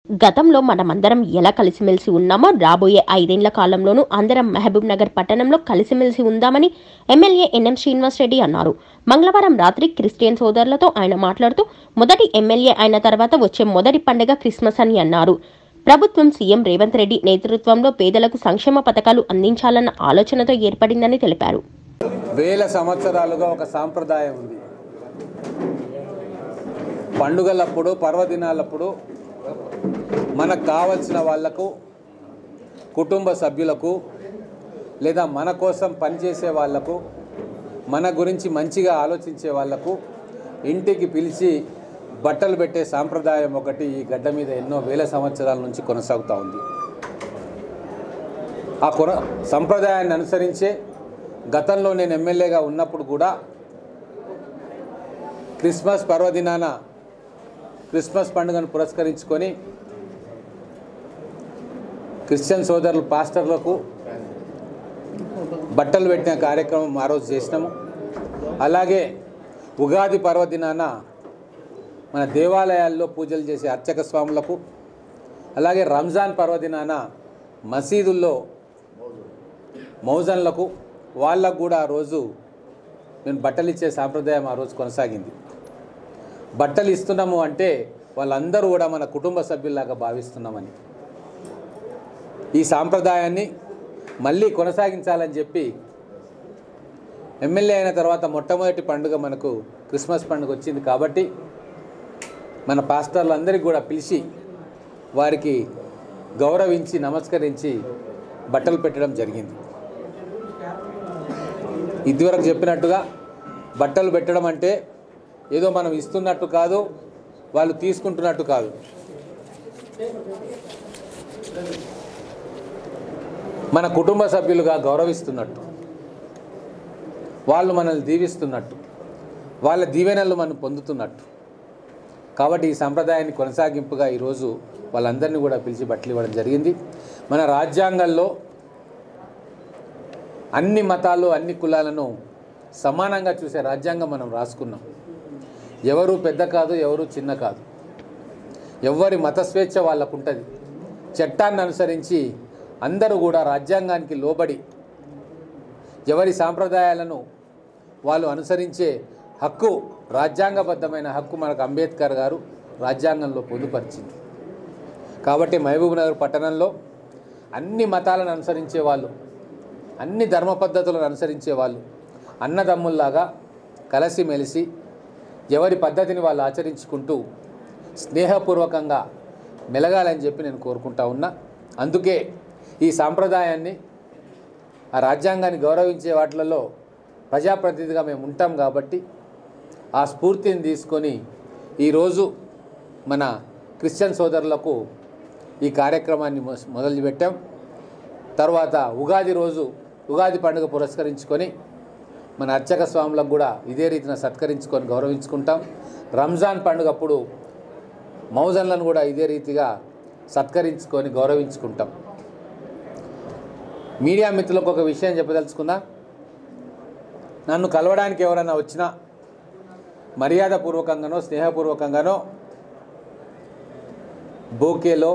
గతంలో మనమందరం ఎలా కలిసిమెలిసి ఉన్నామో రాబోయే 5 ఏళ్ల కాలంలోనూ అందరం మహబూబ్ నగర్ పట్టణంలో కలిసిమెలిసి ఉందామని ఎమ్మెల్యే ఎన్ఎం శ్రీనివాస్ రెడ్డి అన్నారు. మంగళవారం రాత్రి క్రిస్టియన్ సోదరులతో ఆయన మాట్లాడుతూ మొదటి ఎమ్మెల్యే అయిన తర్వాత వచ్చే మొదటి పండుగ క్రిస్మస్ అని అన్నారు. ప్రభుత్వం సీఎం రేవంత్ రెడ్డి నేతృత్వంలో పేదలకు సంక్షేమ పథకాలు అందించాలన్న ఆలోచనతో ఏర్పడిందని తెలిపారు. వేల సంవత్సరాలుగా ఒక సాంప్రదాయం ఉంది. పండుగలప్పుడు పర్వదినాలప్పుడు మనకు కావాల్సిన వాళ్లకు, కుటుంబ సభ్యులకు లేదా మన కోసం పనిచేసే వాళ్లకు, మన గురించి మంచిగా ఆలోచించే వాళ్లకు ఇంటికి పిలిచి బట్టలు పెట్టే సాంప్రదాయం ఒకటి ఈ గడ్డ మీద ఎన్నో వేల సంవత్సరాల నుంచి కొనసాగుతూ ఉంది. ఆ సంప్రదాయాన్ని అనుసరించే గతంలో నేను ఎమ్మెల్యేగా ఉన్నప్పుడు కూడా క్రిస్మస్ పర్వదినాన క్రిస్మస్ పండుగను పురస్కరించుకొని క్రిస్టియన్ సోదరులు పాస్టర్లకు బట్టలు పెట్టిన కార్యక్రమం ఆ రోజు చేసినాము. అలాగే ఉగాది పర్వదినాన మన దేవాలయాల్లో పూజలు చేసే అర్చక స్వాములకు, అలాగే రంజాన్ పర్వదినాన మసీదుల్లో మౌజన్లకు వాళ్ళకు కూడా ఆ రోజు నేను బట్టలు ఇచ్చే సాంప్రదాయం ఆ రోజు కొనసాగింది. బట్టలు ఇస్తున్నాము అంటే వాళ్ళందరూ కూడా మన కుటుంబ సభ్యుల్లాగా భావిస్తున్నామని, ఈ సాంప్రదాయాన్ని మళ్ళీ కొనసాగించాలని చెప్పి ఎమ్మెల్యే అయిన తర్వాత మొట్టమొదటి పండుగ మనకు క్రిస్మస్ పండుగ వచ్చింది. కాబట్టి మన పాస్టర్లందరికీ కూడా పిలిచి వారికి గౌరవించి నమస్కరించి బట్టలు పెట్టడం జరిగింది. ఇదివరకు చెప్పినట్టుగా బట్టలు పెట్టడం అంటే ఏదో మనం ఇస్తున్నట్టు కాదు, వాళ్ళు తీసుకుంటున్నట్టు కాదు. మన కుటుంబ సభ్యులుగా గౌరవిస్తున్నట్టు, వాళ్ళు మనల్ని దీవిస్తున్నట్టు, వాళ్ళ దీవెనలు మనం పొందుతున్నట్టు. కాబట్టి ఈ సంప్రదాయాన్ని కొనసాగింపుగా ఈరోజు వాళ్ళందరినీ కూడా పిలిచి బట్టలు ఇవ్వడం జరిగింది. మన రాజ్యాంగంలో అన్ని మతాలు, అన్ని కులాలను సమానంగా చూసే రాజ్యాంగం మనం రాసుకున్నాం. ఎవరు పెద్ద కాదు, ఎవరు చిన్న కాదు, ఎవరి మత స్వేచ్ఛ వాళ్ళకు ఉంటుంది. చట్టాన్ని అనుసరించి అందరూ కూడా రాజ్యాంగానికి లోబడి ఎవరి సాంప్రదాయాలను వాళ్ళు అనుసరించే హక్కు, రాజ్యాంగబద్ధమైన హక్కు మనకు అంబేద్కర్ గారు రాజ్యాంగంలో పొందుపరిచింది. కాబట్టి మహబూబ్ నగర్ పట్టణంలో అన్ని మతాలను అనుసరించే వాళ్ళు, అన్ని ధర్మ పద్ధతులను అనుసరించే వాళ్ళు అన్నదమ్ముల్లాగా కలిసిమెలిసి ఎవరి పద్ధతిని వాళ్ళు ఆచరించుకుంటూ స్నేహపూర్వకంగా మెలగాలని చెప్పి నేను కోరుకుంటా ఉన్నా. అందుకే ఈ సాంప్రదాయాన్ని, ఆ రాజ్యాంగాన్ని గౌరవించే వాటిలలో ప్రజాప్రతినిధిగా మేము ఉంటాం. కాబట్టి ఆ స్ఫూర్తిని తీసుకొని ఈరోజు మన క్రిస్టియన్ సోదరులకు ఈ కార్యక్రమాన్ని మొదలుపెట్టాం. తర్వాత ఉగాది రోజు, ఉగాది పండుగ పురస్కరించుకొని మన అర్చక స్వాములకు కూడా ఇదే రీతిన సత్కరించుకొని గౌరవించుకుంటాం. రంజాన్ పండుగప్పుడు మౌజన్లను కూడా ఇదే రీతిగా సత్కరించుకొని గౌరవించుకుంటాం. మీడియా మిత్రులకు ఒక విషయం చెప్పదలుచుకున్నా, నన్ను కలవడానికి ఎవరైనా వచ్చినా మర్యాదపూర్వకంగానో స్నేహపూర్వకంగానో బోకేలో,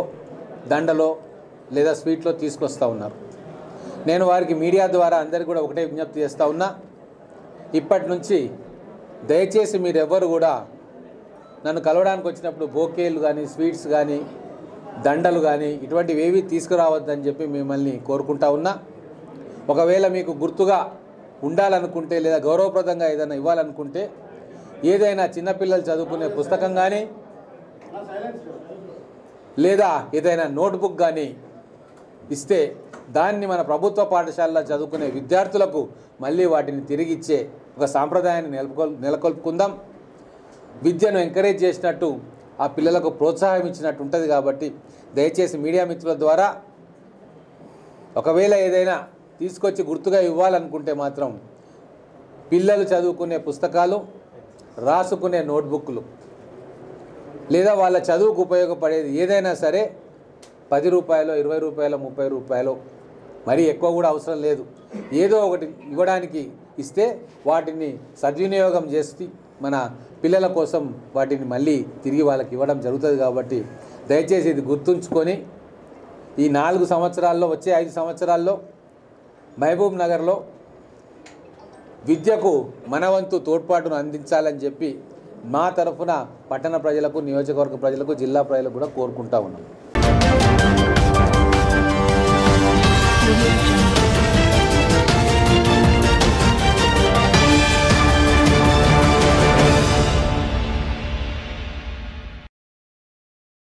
దండలో లేదా స్వీట్లో తీసుకొస్తూ ఉన్నారు. నేను వారికి మీడియా ద్వారా అందరికీ కూడా ఒకటే విజ్ఞప్తి చేస్తూ ఉన్నా, ఇప్పటి నుంచి దయచేసి మీరెవ్వరు కూడా నన్ను కలవడానికి వచ్చినప్పుడు బోకేలు కానీ, స్వీట్స్ కానీ, దండలు కానీ ఇటువంటివి ఏవి తీసుకురావద్దని చెప్పి మిమ్మల్ని కోరుకుంటా ఉన్నా. ఒకవేళ మీకు గుర్తుగా ఉండాలనుకుంటే లేదా గౌరవప్రదంగా ఏదైనా ఇవ్వాలనుకుంటే ఏదైనా చిన్నపిల్లలు చదువుకునే పుస్తకం కానీ లేదా ఏదైనా నోట్బుక్ కానీ ఇస్తే దాన్ని మన ప్రభుత్వ పాఠశాలలో చదువుకునే విద్యార్థులకు మళ్ళీ వాటిని తిరిగిచ్చే ఒక సాంప్రదాయాన్ని నెలకొల్పుకుందాం. విద్యను ఎంకరేజ్ చేసినట్టు ఆ పిల్లలకు ప్రోత్సాహం ఇచ్చినట్టు ఉంటుంది. కాబట్టి దయచేసి మీడియా మిత్రుల ద్వారా ఒకవేళ ఏదైనా తీసుకొచ్చి గుర్తుగా ఇవ్వాలనుకుంటే మాత్రం పిల్లలు చదువుకునే పుస్తకాలు, రాసుకునే నోట్బుక్లు లేదా వాళ్ళ చదువుకు ఉపయోగపడేది ఏదైనా సరే 10 రూపాయలు, 20 రూపాయలు, 30 రూపాయలు, మరీ ఎక్కువ కూడా అవసరం లేదు, ఏదో ఒకటి ఇవ్వడానికి ఇస్తే వాటిని సద్వినియోగం చేసి మన పిల్లల కోసం వాటిని మళ్ళీ తిరిగి వాళ్ళకి ఇవ్వడం జరుగుతుంది. కాబట్టి దయచేసి ఇది గుర్తుంచుకొని ఈ 4 సంవత్సరాల్లో, వచ్చే 5 సంవత్సరాల్లో మహబూబ్ నగర్లో విద్యకు మనవంతు తోడ్పాటును అందించాలని చెప్పి మా తరఫున పట్టణ ప్రజలకు, నియోజకవర్గ ప్రజలకు, జిల్లా ప్రజలకు కూడా కోరుకుంటా ఉన్నాం.